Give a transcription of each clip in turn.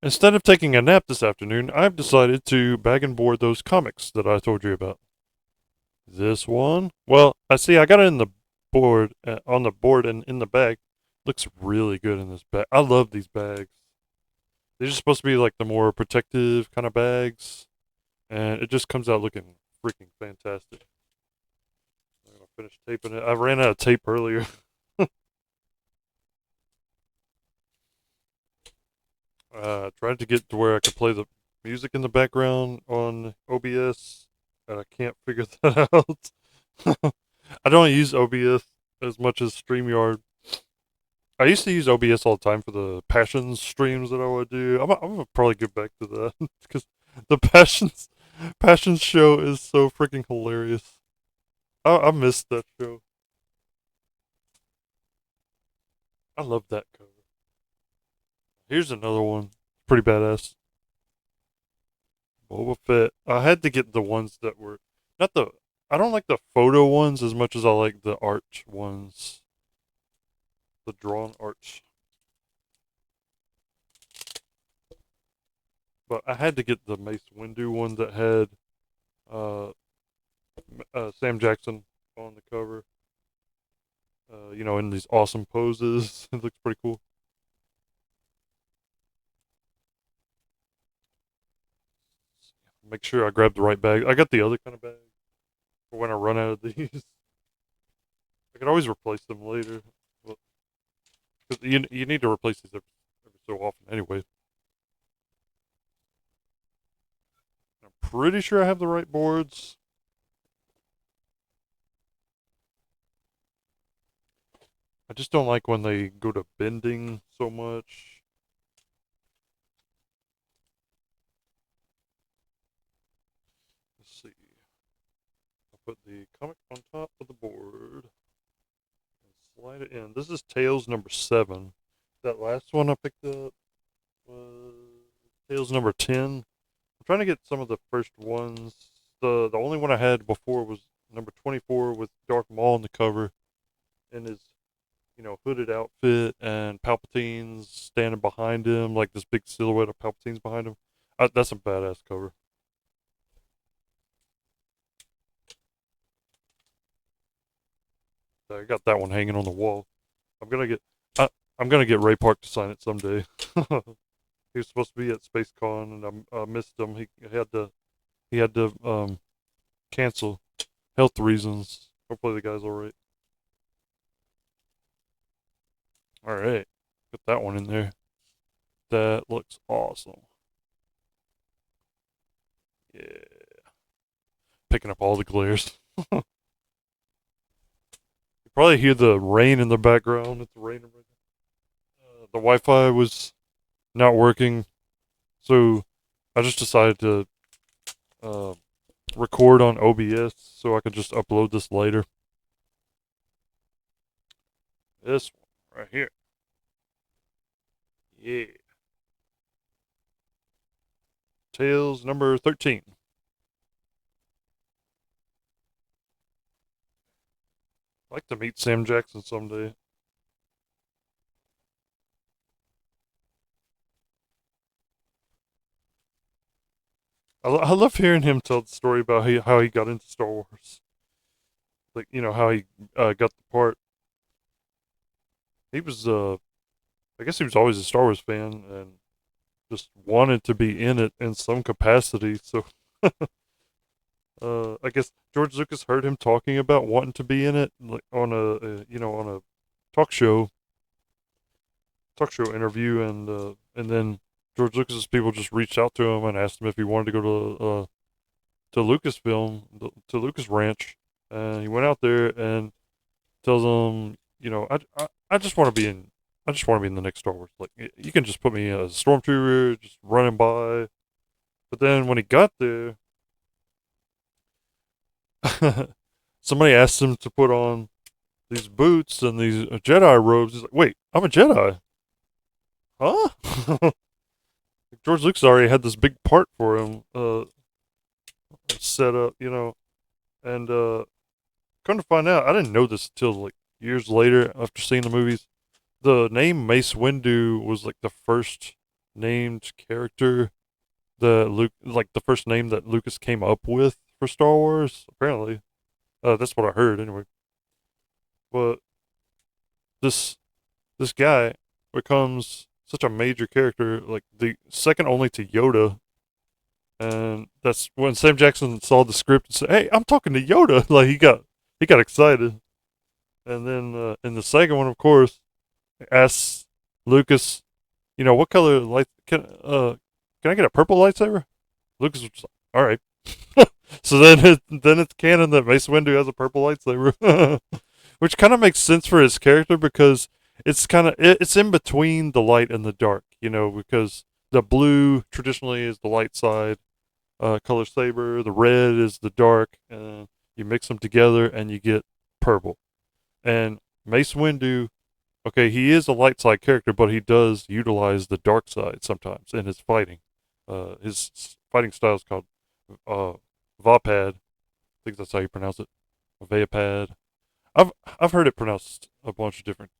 Instead of taking a nap this afternoon, I've decided to bag and board those comics that I told you about. This one? Well, I see I got it in the board, on the board and in the bag. Looks really good in this bag. I love these bags. They're just supposed to be like the more protective kind of bags, and it just comes out looking freaking fantastic. I'm gonna finish taping it. I ran out of tape earlier. Tried to get to where I could play the music in the background on OBS, and I can't figure that out. I don't use OBS as much as StreamYard. I used to use OBS all the time for the Passions streams that I would do. I'm gonna probably get back to that because the Passions show is so freaking hilarious. I missed that show. I love that cover. Here's another one, pretty badass. Boba Fett. I had to get the ones that were not the. I don't like the photo ones as much as I like the art ones, the drawn art. But I had to get the Mace Windu one that had uh, Sam Jackson on the cover. In these awesome poses. It looks pretty cool. Make sure I grab the right bag. I got the other kind of bag for when I run out of these. I can always replace them later. But, 'cause you need to replace these every so often anyway. I'm pretty sure I have the right boards. I just don't like when they go to bending so much. Let's see. I'll put the comic on top of the board and slide it in. This is Tails number 7. That last one I picked up was Tails number 10. I'm trying to get some of the first ones. The only one I had before was number 24 with Darth Maul on the cover in his hooded outfit and Palpatine's standing behind him like this big silhouette of Palpatine's behind him. That's a badass cover. I got that one hanging on the wall. I'm gonna get I, I'm gonna get Ray Park to sign it someday. He was supposed to be at Space Con and I missed him. He had to cancel health reasons. Hopefully the guy's all right. All right, put that one in there. That looks awesome. Yeah, picking up all the glares. You probably hear the rain in the background. It's raining right now. The Wi-Fi was not working, so I just decided to uh, record on OBS so I could just upload this later. This one right here. Yeah. Tails number 13. I'd like to meet Sam Jackson someday. I love hearing him tell the story about how he got into Star Wars. Like, how he got the part. He was, I guess he was always a Star Wars fan and just wanted to be in it in some capacity. So, I guess George Lucas heard him talking about wanting to be in it, like on a talk show, interview, and then George Lucas's people just reached out to him and asked him if he wanted to go to Lucasfilm, to Lucas Ranch, and he went out there and tells them, I just want to be in. I just want to be in the next Star Wars. Like, you can just put me as a stormtrooper, just running by. But then when he got there, somebody asked him to put on these boots and these Jedi robes. He's like, "Wait, I'm a Jedi, huh?" George Lucas already had this big part for him set up, and come to find out, I didn't know this until like years later after seeing the movies. The name Mace Windu was like the first. named character the Luke, like the first name that Lucas came up with for Star Wars. Apparently, that's what I heard anyway. But this this guy becomes such a major character, like the second only to Yoda. And that's when Sam Jackson saw the script and said, "Hey, I'm talking to Yoda." Like he got excited. And then in the second one, of course, asks Lucas, what color light can I get a purple lightsaber? Lucas was just like, all right. So then it's canon that Mace Windu has a purple lightsaber, which kind of makes sense for his character because it's in between the light and the dark, because the blue traditionally is the light side color saber, the red is the dark, and you mix them together and you get purple. And Mace Windu, okay, he is a light side character, but he does utilize the dark side sometimes in his fighting. His fighting style is called uh, Vapad. I think that's how you pronounce it. Vapad. I've I've heard it pronounced a bunch of different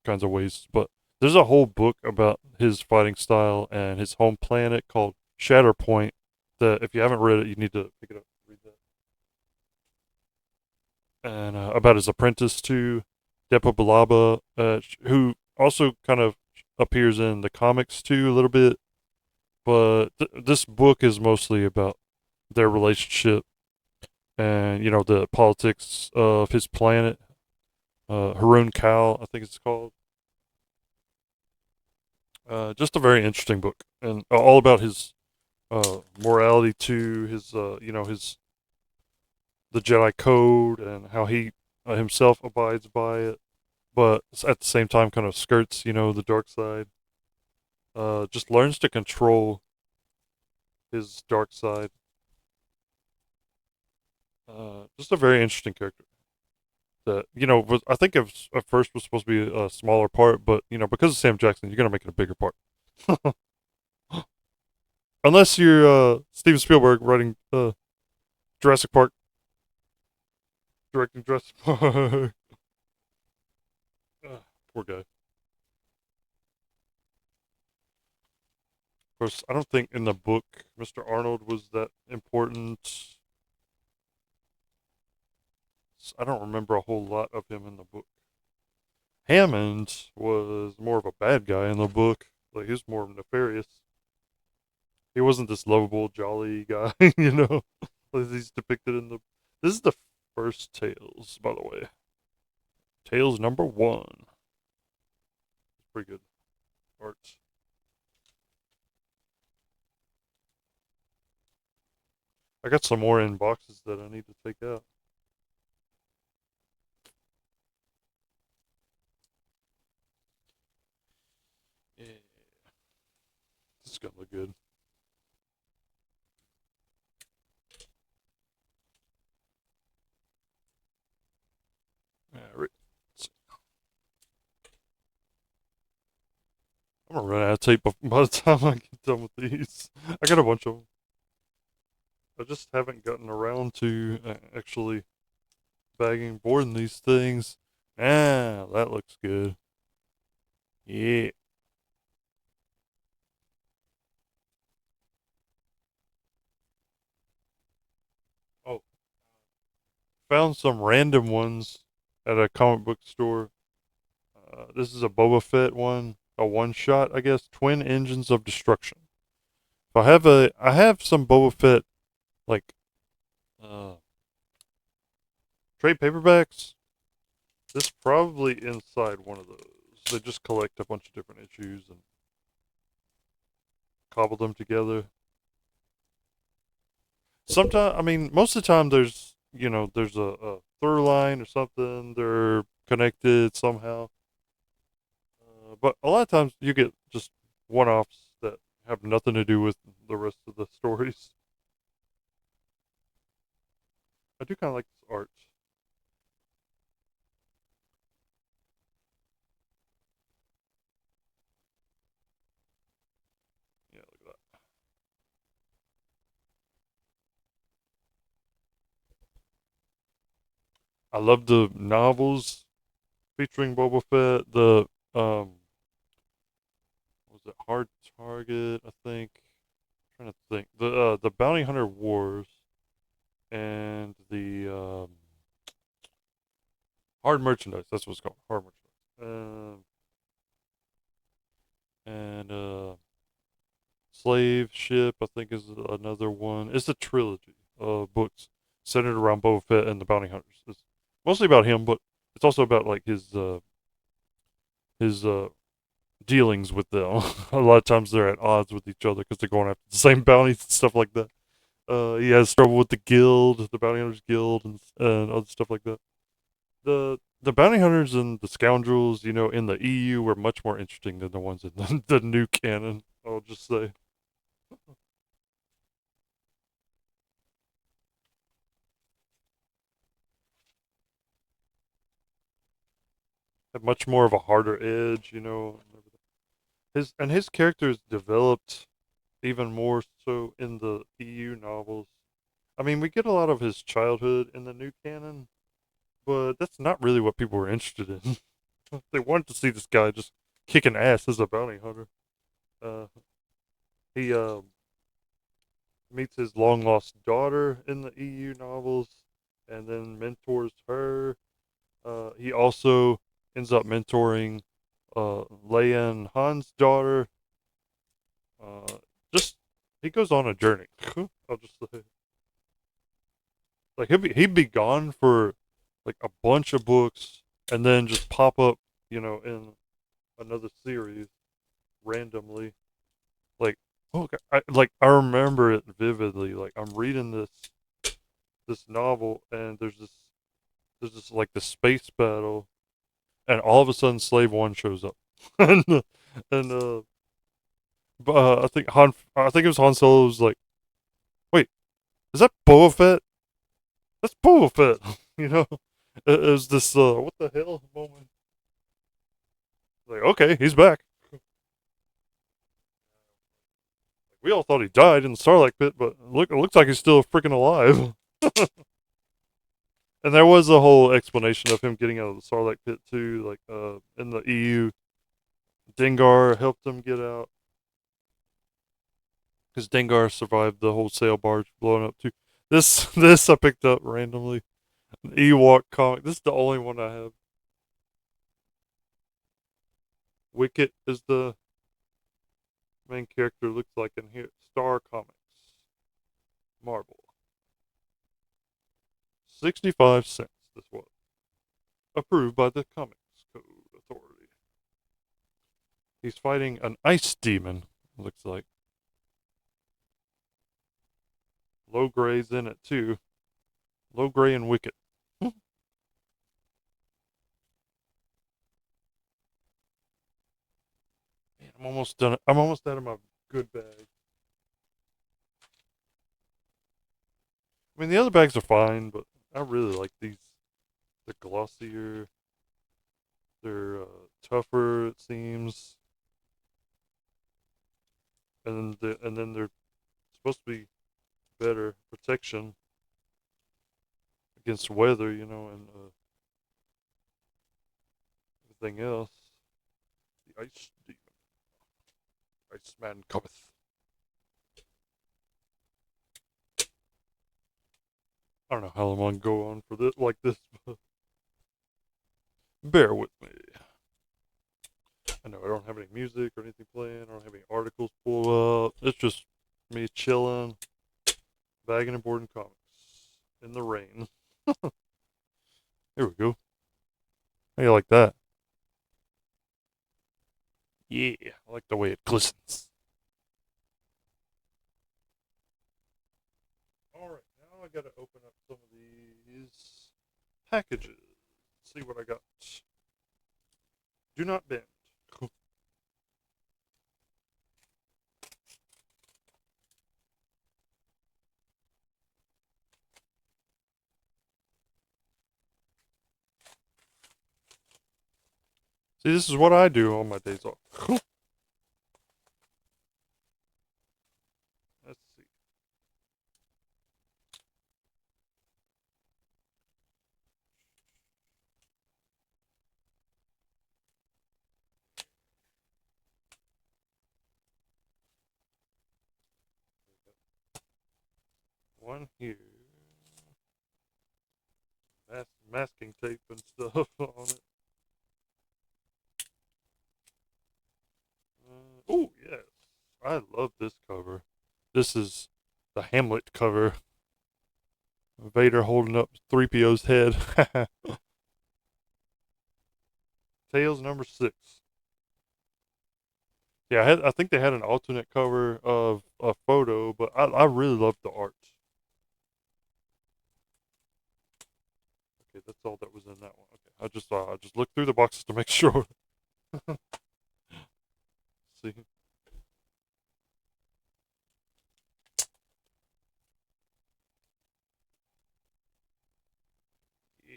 kinds of ways, but there's a whole book about his fighting style and his home planet called Shatterpoint. That if you haven't read it, you need to pick it up and read that. And about his apprentice too, Depa Balaba, who also kind of appears in the comics too a little bit. But this book is mostly about their relationship and the politics of his planet. Haroon Kal, I think it's called. Just a very interesting book, and all about his morality to his his the Jedi code and how he himself abides by it, but at the same time kind of skirts the dark side. Just learns to control his dark side. Just a very interesting character. That I think at first was supposed to be a smaller part, but because of Sam Jackson, you're gonna make it a bigger part. Unless you're Steven Spielberg writing Jurassic Park, directing Jurassic Park. Poor guy. Of course, I don't think in the book Mr. Arnold was that important. I don't remember a whole lot of him in the book. Hammond was more of a bad guy in the book. Like he was more nefarious. He wasn't this lovable, jolly guy, as he's depicted in the. This is the first Tales, by the way. Tales number 1. It's pretty good art. I got some more in boxes that I need to take out. Yeah, this is gonna look good. Yeah, right. I'm gonna run out of tape by the time I get done with these. I got a bunch of them. I just haven't gotten around to actually bagging, boarding these things. Ah, that looks good. Yeah. Oh, found some random ones at a comic book store. This is a Boba Fett one, a one shot, I guess. Twin Engines of Destruction. So I have some Boba Fett like uh, trade paperbacks. This probably inside one of those. They just collect a bunch of different issues and cobble them together. Sometimes, I mean, most of the time there's a through line or something. They're connected somehow. But a lot of times you get just one offs that have nothing to do with the rest of the stories. I do kind of like this art. Yeah, look at that. I love the novels featuring Boba Fett. The was it Hard Target? I think. I'm trying to think. The Bounty Hunter Wars and the Hard Merchandise. That's what it's called. Hard Merchandise. And Slave Ship, I think, is another one. It's a trilogy of books centered around Boba Fett and the Bounty Hunters. It's mostly about him, but it's also about like his dealings with them. A lot of times they're at odds with each other because they're going after the same bounties and stuff like that. He has trouble with the guild, the Bounty Hunters Guild, and other stuff like that. The bounty hunters and the scoundrels, in the EU were much more interesting than the ones in the new canon. I'll just say. Have much more of a harder edge. His character is developed even more so in the EU novels. I mean, we get a lot of his childhood in the new canon, but that's not really what people were interested in. They wanted to see this guy just kicking ass as a bounty hunter. Uh, he meets his long lost daughter in the EU novels, and then mentors her. He also ends up mentoring Leia and Han's daughter. Uh, just he goes on a journey. I'll just say, like he'd be gone for like a bunch of books, and then just pop up, in another series randomly. Like, oh, I remember it vividly. Like I'm reading this novel, and there's this like the space battle, and all of a sudden Slave One shows up, and I think it was Han Solo was like, wait, is that Boba Fett? That's Boba Fett. It was this what the hell moment. Like, okay, he's back. We all thought he died in the Starlight Pit, but it looks like he's still freaking alive. And there was a whole explanation of him getting out of the Starlight Pit too, like in the EU, Dengar helped him get out because Dengar survived the whole sail barge blowing up too. This I picked up randomly. An Ewok comic. This is the only one I have. Wicket is the main character. Looks like in here. Star Comics. Marvel. 65 cents. This was approved by the Comics Code Authority. He's fighting an ice demon. Looks like Logray's in it too. Logray and Wicket. Man, I'm almost done. I'm almost out of my good bag. I mean, the other bags are fine, but I really like these. They're glossier. They're tougher. It seems, and then they're supposed to be better protection against weather, and everything else. The ice demon, Iceman cometh. I don't know how long I can go on for this like this, but bear with me. I know I don't have any music or anything playing. I don't have any articles pulled up. It's just me chilling, bagging and boarding comics in the rain. Here we go. How you like that? Yeah, I like the way it glistens. All right, now I gotta open up some of these packages. See what I got. Do not bend. See, this is what I do on my days off. Let's see. one here. Masking tape and stuff on it. Oh, yes. I love this cover. This is the Hamlet cover. Vader holding up 3PO's head. Tails number 6. Yeah, I think they had an alternate cover of a photo, but I really love the art. Okay, that's all that was in that one. Okay, I just looked through the boxes to make sure. See, yeah.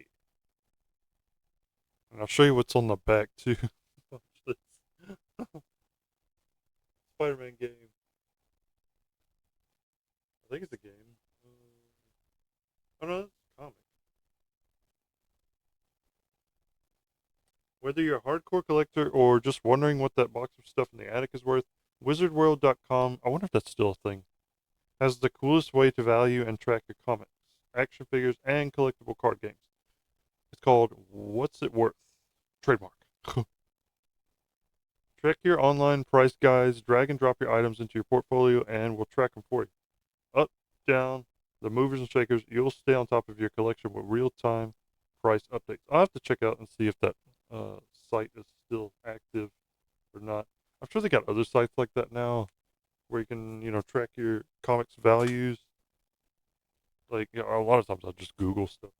And I'll show you what's on the back too. Watch this. Spider-Man game. I think it's a game. Oh no, it's a comic. Whether you're a hardcore collector or just wondering what that box of stuff in the attic is worth, WizardWorld.com, I wonder if that's still a thing, has the coolest way to value and track your comics, action figures, and collectible card games. It's called What's It Worth? Trademark. Check your online price guides, drag and drop your items into your portfolio, and we'll track them for you. Up, down, the movers and shakers, you'll stay on top of your collection with real time price updates. I'll have to check out and see if that uh, site is still active or not. I'm sure they got other sites like that now where you can, track your comics values. Like, a lot of times I'll just Google stuff.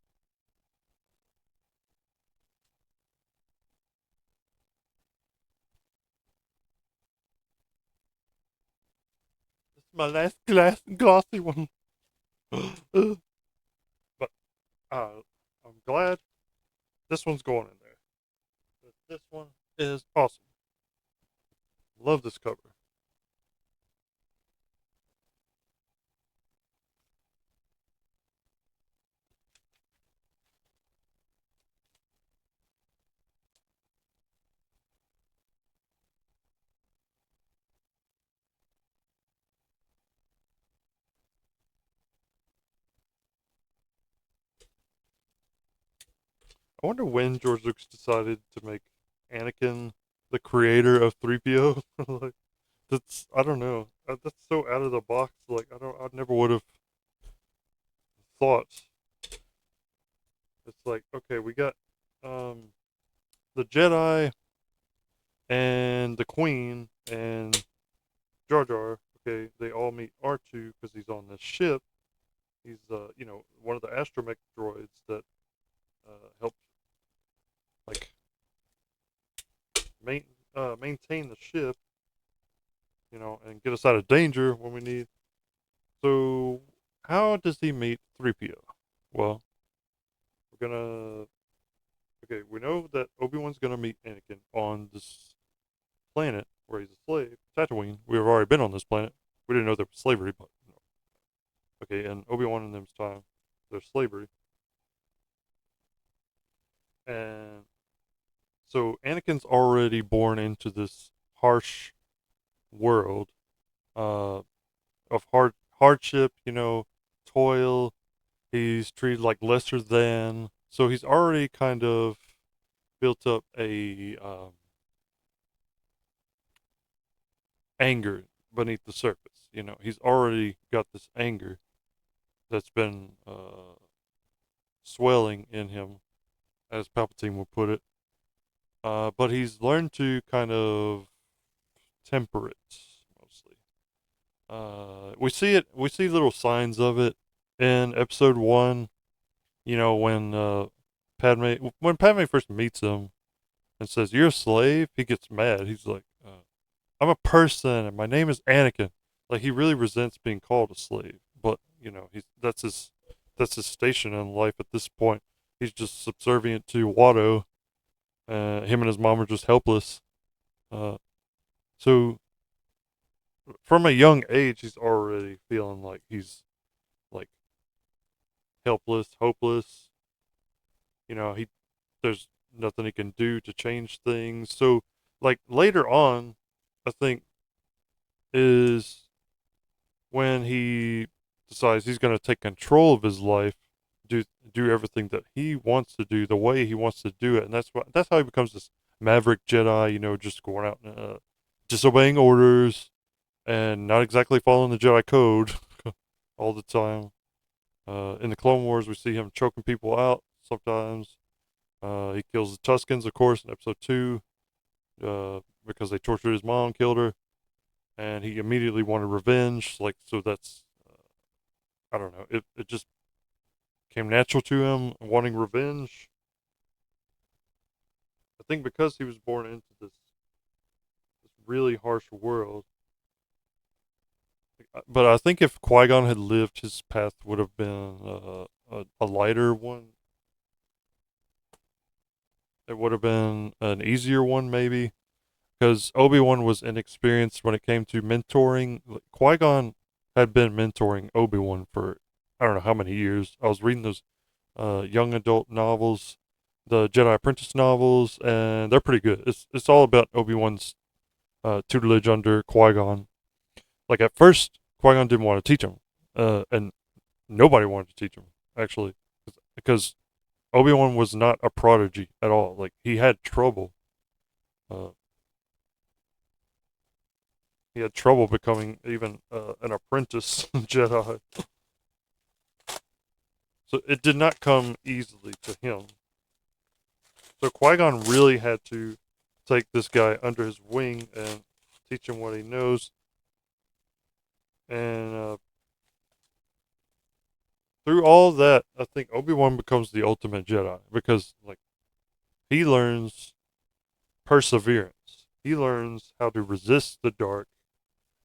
This is my last glossy one. but uh, I'm glad this one's going in there. This one is awesome. Love this cover. I wonder when George Lucas decided to make Anakin the creator of 3PO. Like, that's, I don't know. That's so out of the box. Like, I never would have thought. It's like, okay, we got um the Jedi and the Queen and Jar Jar. Okay, they all meet R2 because he's on this ship. He's one of the astromech droids that helped like main, maintain the ship, and get us out of danger when we need. So, how does he meet 3PO? Well, we're gonna. Okay, we know that Obi Wan's gonna meet Anakin on this planet where he's a slave, Tatooine. We've already been on this planet. We didn't know there was slavery, but okay. And Obi Wan and them's time, there's slavery, and so Anakin's already born into this harsh world uh, of hardship, toil. He's treated like lesser than, so he's already kind of built up a anger beneath the surface. He's already got this anger that's been swelling in him, as Palpatine would put it. But he's learned to kind of temper it mostly. We see little signs of it in Episode 1. When Padme first meets him and says, "You're a slave," he gets mad. He's like, "I'm a person, and my name is Anakin." Like, he really resents being called a slave, but he's that's his station in life at this point. He's just subservient to Watto. Him and his mom are just helpless. Uh, so from a young age, he's already feeling like he's like helpless, hopeless. He there's nothing he can do to change things. So like later on, I think is when he decides he's going to take control of his life, do everything that he wants to do the way he wants to do it, and that's how he becomes this maverick Jedi. You know, just going out and disobeying orders and not exactly following the Jedi code all the time. In the Clone Wars, we see him choking people out sometimes. He kills the Tuskens, of course, in Episode 2, because they tortured his mom, killed her, and he immediately wanted revenge. Like, so that's, I don't know, it just came natural to him, wanting revenge. I think because he was born into this really harsh world. But I think if Qui-Gon had lived, his path would have been a lighter one. It would have been an easier one, maybe, because Obi-Wan was inexperienced when it came to mentoring. Qui-Gon had been mentoring Obi-Wan for I don't know how many years. I was reading those young adult novels, the Jedi Apprentice novels, and they're pretty good. It's all about Obi-Wan's tutelage under Qui-Gon. Like at first, Qui-Gon didn't want to teach him, and nobody wanted to teach him actually, because Obi-Wan was not a prodigy at all. Like he had trouble. Uh, he had trouble becoming even an apprentice Jedi. So it did not come easily to him. So Qui-Gon really had to take this guy under his wing and teach him what he knows. And through all that, I think Obi-Wan becomes the ultimate Jedi because, like, he learns perseverance. He learns how to resist the dark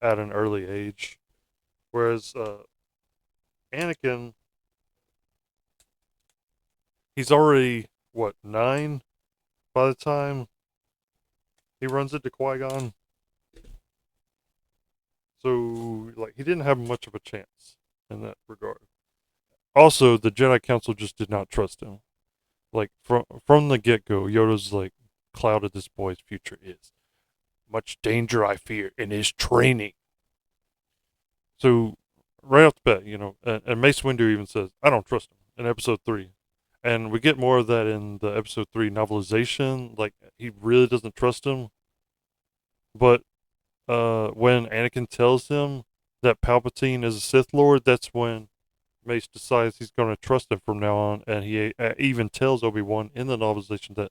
at an early age, whereas Anakin, he's already what 9 by the time he runs into Qui-Gon. So, like, he didn't have much of a chance in that regard. Also, the Jedi Council just did not trust him. Like from the get go, Yoda's like, clouded this boy's future is much danger I fear in his training. So right off the bat, you know, and Mace Windu even says, "I don't trust him" in Episode 3, and we get more of that in the Episode 3 novelization. Like he really doesn't trust him, but when Anakin tells him that Palpatine is a Sith Lord, that's when Mace decides he's going to trust him from now on, and he even tells Obi-Wan in the novelization that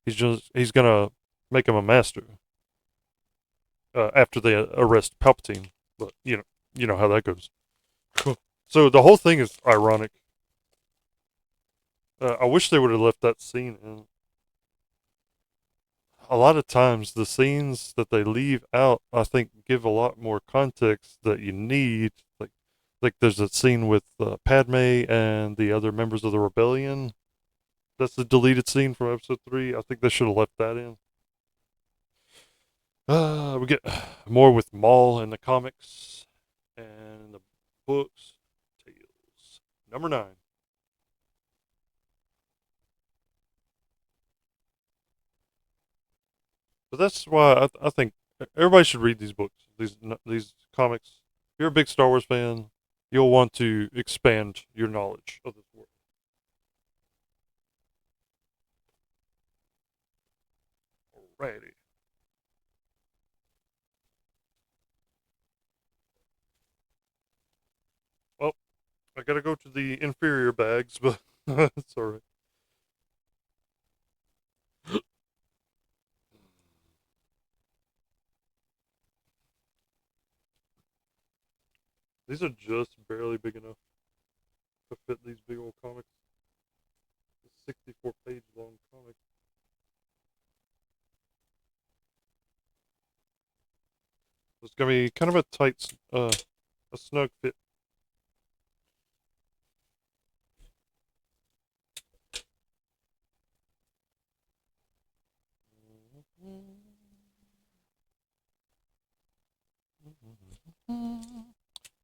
he's going to make him a master after they arrest Palpatine. But you know how that goes. So the whole thing is ironic. I wish they would have left that scene in. A lot of times, the scenes that they leave out, I think, give a lot more context that you need. Like there's a scene with Padme and the other members of the rebellion. That's the deleted scene from Episode 3. I think they should have left that in. We get more with Maul in the comics and the books. Tales number 9. But that's why I think everybody should read these books, these comics. If you're a big Star Wars fan, you'll want to expand your knowledge of this world. Alrighty. Well, I gotta go to the inferior bags, but it's alright. These are just barely big enough to fit these big old comics. A 64-page long comic. It's gonna be kind of a tight, a snug fit.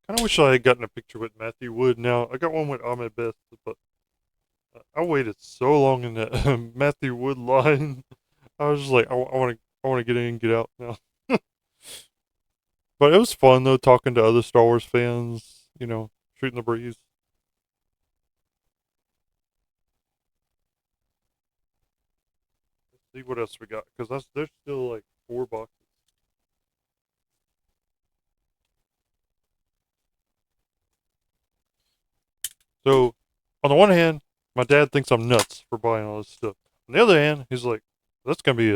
Kind of wish I had gotten a picture with Matthew Wood. Now I got one with Ahmed Best, but I waited so long in that Matthew Wood line. I was just like, I want to get in and get out now. But it was fun though, talking to other Star Wars fans. You know, shooting the breeze. Let's see what else we got, because there's still like 4 boxes. So, on the one hand, my dad thinks I'm nuts for buying all this stuff. On the other hand, he's like, "That's gonna be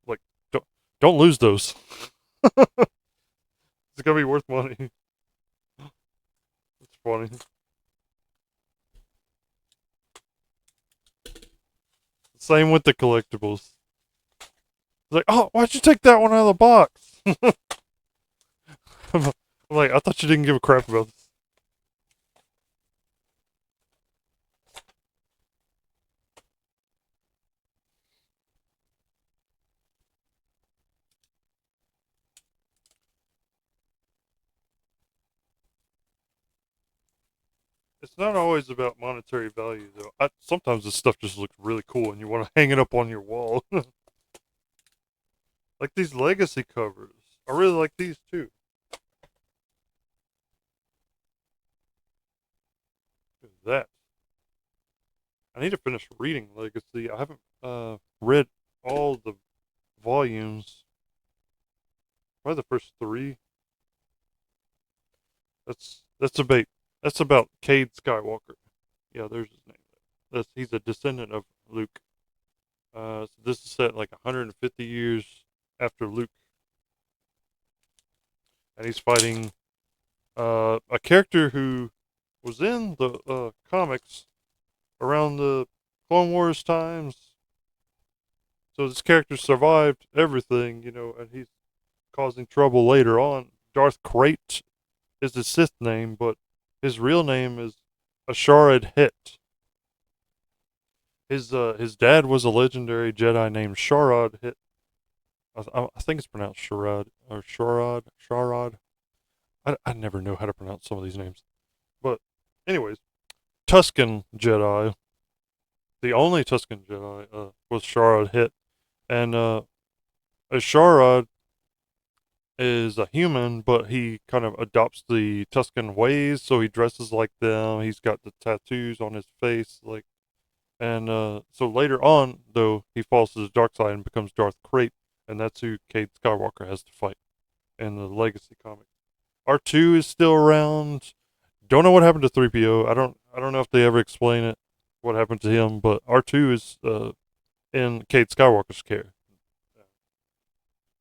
like, don't don't lose those. It's gonna be worth money." It's funny. Same with the collectibles. It's like, "Oh, why'd you take that one out of the box?" I'm like, "I thought you didn't give a crap about this." It's not always about monetary value, though. Sometimes this stuff just looks really cool, and you want to hang it up on your wall. Like these legacy covers. I really like these too. Look at that. I need to finish reading Legacy. I haven't read all the volumes. Probably the first 3. That's about Cade Skywalker. Yeah, there's his name. He's a descendant of Luke. So this is set like 150 years after Luke, and he's fighting a character who was in the comics around the Clone Wars times. So this character survived everything, and he's causing trouble later on. Darth Krayt is his Sith name, but his real name is Asharad Het. His dad was a legendary Jedi named Sharad Het. I think it's pronounced Sharad or Sharad. I never know how to pronounce some of these names. But anyways, Tusken Jedi, the only Tusken Jedi, was Sharad Het, and Sharad is a human, but he kind of adopts the Tuscan ways, so he dresses like them. He's got the tattoos on his face, and so later on, though, he falls to the dark side and becomes Darth Krayt, and that's who Cade Skywalker has to fight in the Legacy comic. R2 is still around. Don't know what happened to 3PO. I don't know if they ever explain it, what happened to him, but R2 is in Cade Skywalker's care.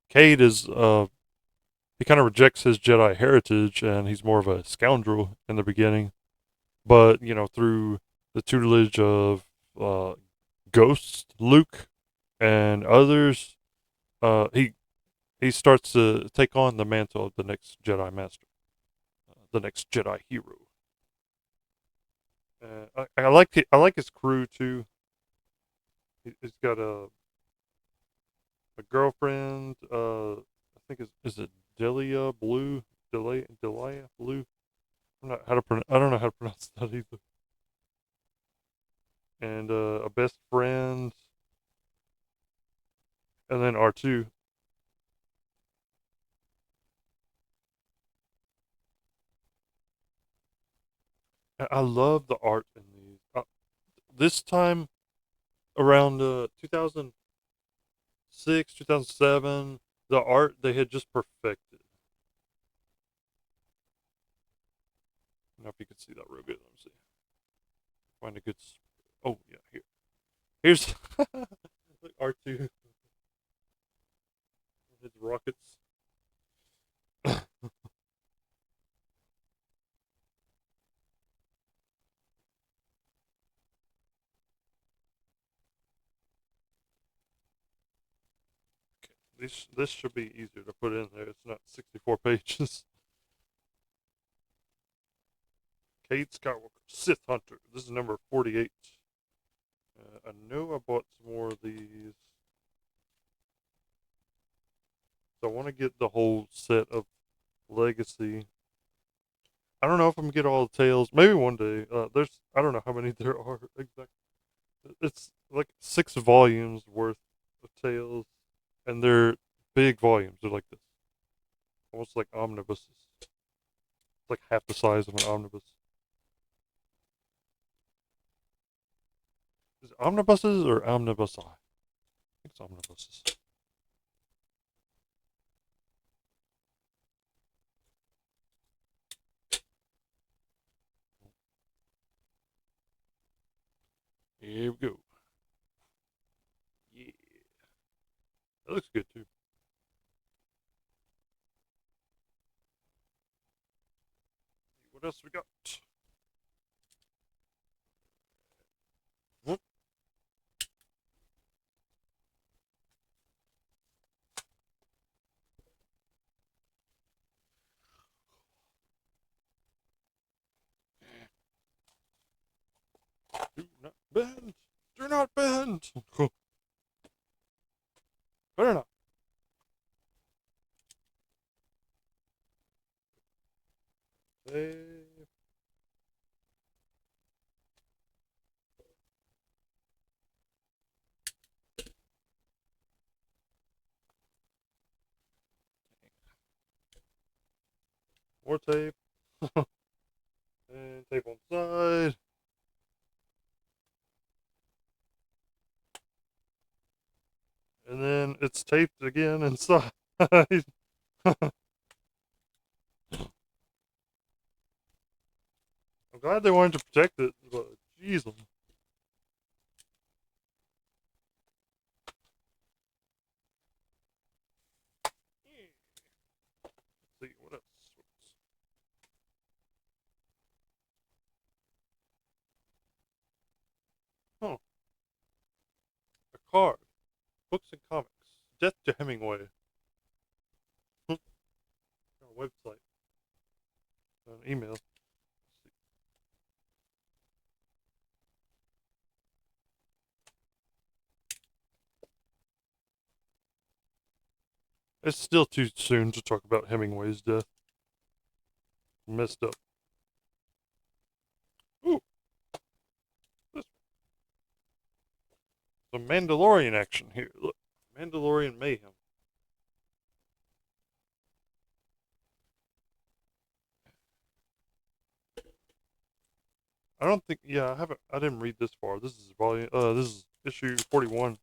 Cade is he kind of rejects his Jedi heritage, and he's more of a scoundrel in the beginning. But through the tutelage of uh, Ghost Luke and others, he starts to take on the mantle of the next Jedi Master, the next Jedi hero. I like it. I like his crew too. He's got a girlfriend. I think is it Delia Blue? Delia Blue. I don't know how to pronounce that either. And a best friend, and then R2. I love the art in these. This time around 2006, 2007, the art they had just perfected. I don't know if you can see that real good. Let me see. Find a good. Oh yeah, here. Here's R2. His rockets. Okay, this should be easier to put in there. It's not 64 pages. Cade Skywalker, Sith Hunter. This is number 48. I know I bought some more of these. So I want to get the whole set of Legacy. I don't know if I'm gonna get all the tales. Maybe one day. I don't know how many there are exactly. It's like 6 volumes worth of tales, and they're big volumes. They're like this, almost like omnibuses. It's like half the size of an omnibus. omnibuses or omnibus? I think it's omnibuses. Here we go. Yeah, that looks good too. What else we got? Whoop. Do not bend. Do not bend. Better not. Save. More tape. And tape on the side. And then it's taped again inside. I'm glad they wanted to protect it, but jeez. Let's see what else. Huh? A card, books and comics. Death to Hemingway. On a website, an email. It's still too soon to talk about Hemingway's death. Messed up. Ooh, this some Mandalorian action here. Look, Mandalorian mayhem. I don't think. Yeah, I haven't. I didn't read this far. This is volume. This is issue 41.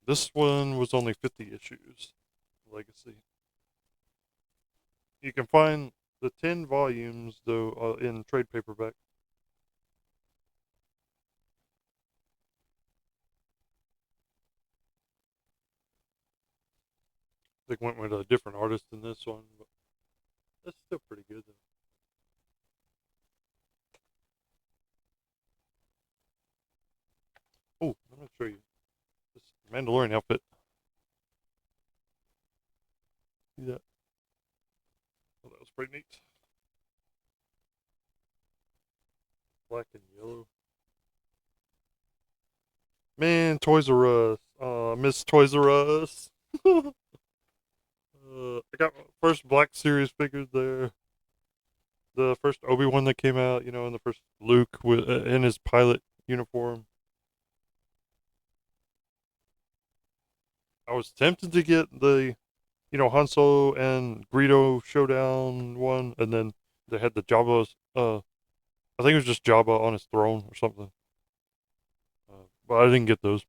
This one was only 50 issues. Legacy. You can find the 10 volumes though in trade paperback. They went with a different artist in this one, but that's still pretty good though. Oh, I'm gonna show you this Mandalorian outfit. See that? Oh, that was pretty neat. Black and yellow. Man, Toys R Us. Miss Toys R Us. I got my first Black Series figures there. The first Obi-Wan that came out, and the first Luke with in his pilot uniform. I was tempted to get the, Han Solo and Greedo showdown one, and then they had the Jabba's. I think it was just Jabba on his throne or something. But I didn't get those.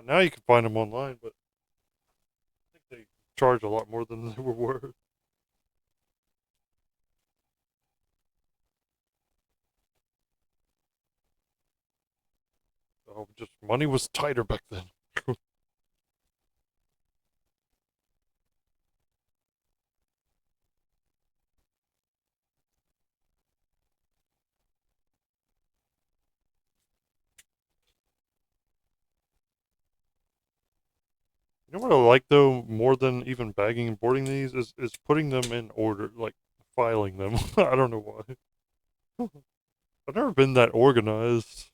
Now you can find them online, but I think they charge a lot more than they were worth. Oh, just money was tighter back then. You know what I like though more than even bagging and boarding these is putting them in order, like filing them. I don't know why. I've never been that organized.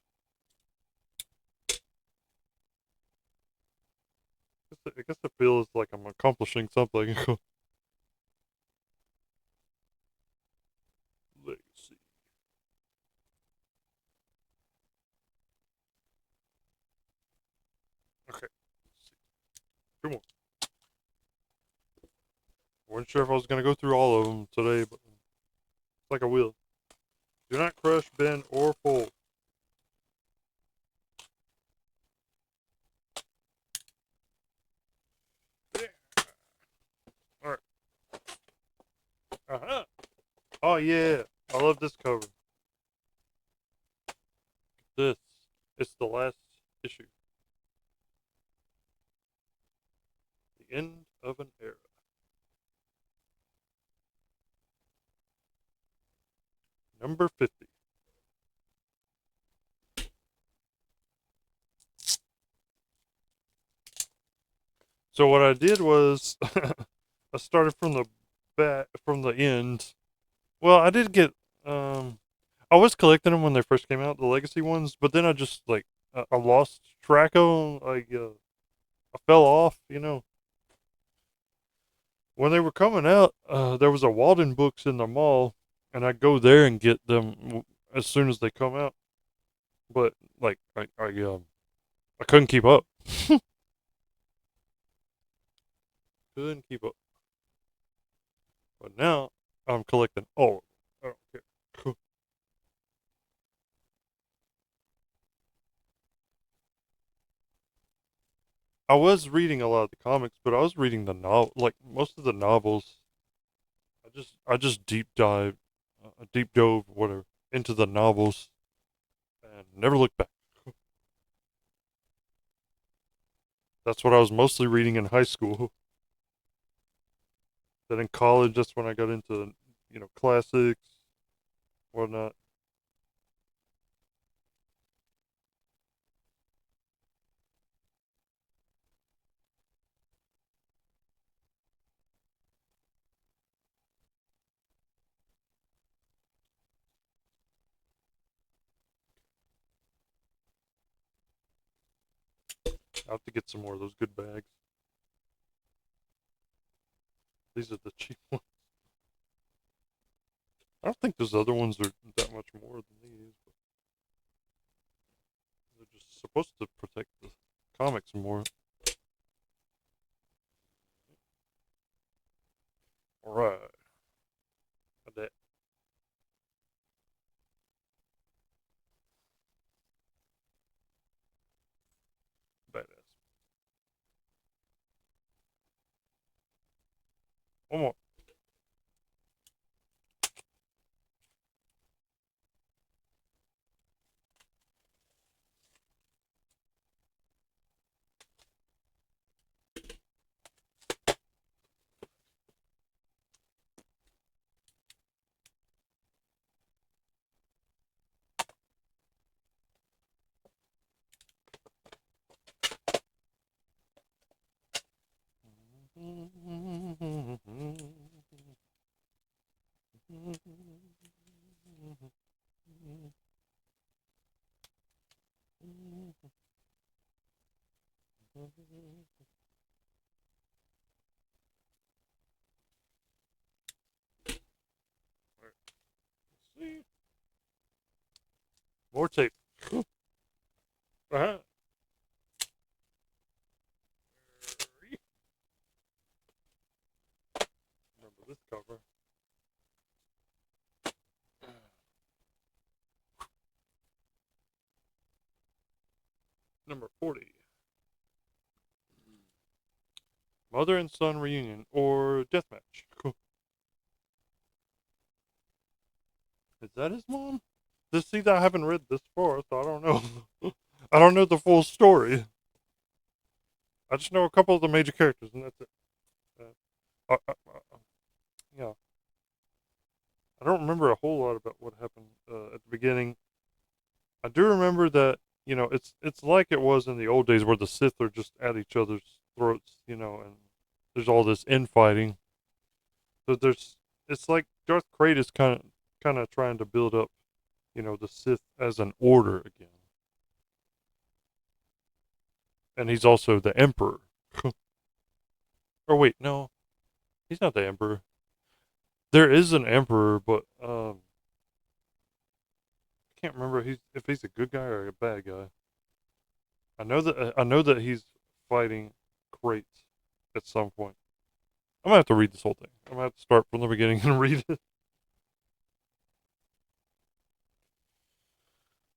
I guess it feels like I'm accomplishing something. Legacy. Okay. Let's see. Two more. I wasn't sure if I was gonna go through all of them today, but it's like I will. Do not crush, bend, or fold. Oh yeah, I love this cover. This, it's the last issue. The end of an era. Number 50. So what I did was I started from the from the end. Well, I did get I was collecting them when they first came out, the legacy ones, but then I just like I lost track of them. I fell off, you know. When they were coming out, there was a Walden Books in the mall, and I'd go there and get them as soon as they come out. But like I couldn't keep up. Couldn't keep up. But now I'm collecting all of them. I don't care. I was reading a lot of the comics, but I was reading the novel, like most of the novels. I just deep dove, whatever, into the novels, and never looked back. That's what I was mostly reading in high school. Then in college, that's when I got into, classics, whatnot. I have to get some more of those good bags. These are the cheap ones. I don't think those other ones are that much more than these, but they're just supposed to protect the comics more. All right, that badass. One more. See? More tape. Uh-huh. Remember this cover. Number 40. Mother and son reunion or deathmatch. Is that his mom? This see that I haven't read this far, so I don't know. I don't know the full story. I just know a couple of the major characters, and that's it. Yeah, I don't remember a whole lot about what happened at the beginning. I do remember that it's like it was in the old days where the Sith are just at each other's throats, and there's all this infighting. So it's like Darth Kratos kind of trying to build up, the Sith as an order again, and he's also the Emperor. Or wait, no, he's not the Emperor. There is an Emperor, but I can't remember if he's a good guy or a bad guy. I know that he's fighting Kratos at some point. I'm gonna have to read this whole thing. I'm gonna have to start from the beginning and read it.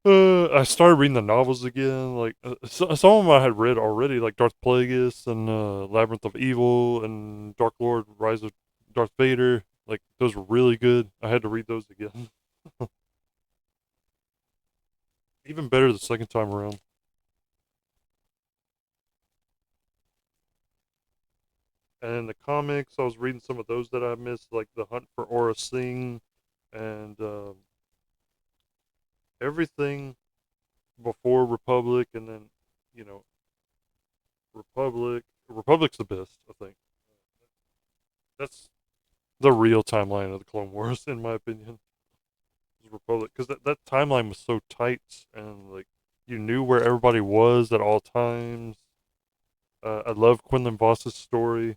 I started reading the novels again. Like some of them I had read already, like Darth Plagueis and Labyrinth of Evil and Dark Lord: Rise of Darth Vader. Like those were really good. I had to read those again. Even better the second time around. And in the comics, I was reading some of those that I missed, like The Hunt for Aura Singh and everything before Republic, and then, you know, Republic. Republic's the best, I think. That's the real timeline of the Clone Wars, in my opinion. Republic, because that timeline was so tight, and like you knew where everybody was at all times. I love Quinlan Voss's story.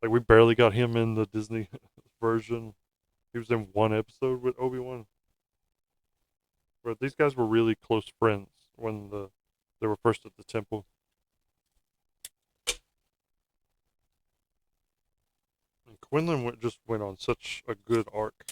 Like we barely got him in the Disney version. He was in one episode with Obi-Wan. But these guys were really close friends when they were first at the temple. And Quinlan just went on such a good arc.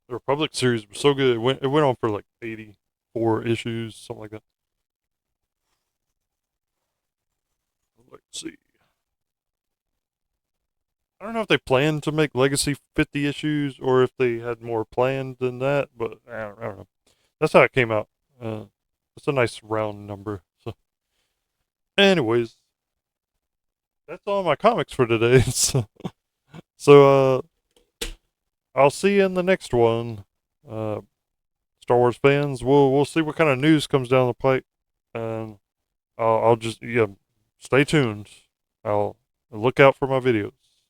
The Republic series was so good. It went on for like 84 issues, something like that. Let's see. I don't know if they planned to make Legacy 50 issues or if they had more planned than that, but I don't know. That's how it came out. It's a nice round number. So, anyways, that's all my comics for today. So, I'll see you in the next one. Uh, Star Wars fans, we'll see what kind of news comes down the pipe, and I'll just stay tuned. I'll look out for my videos.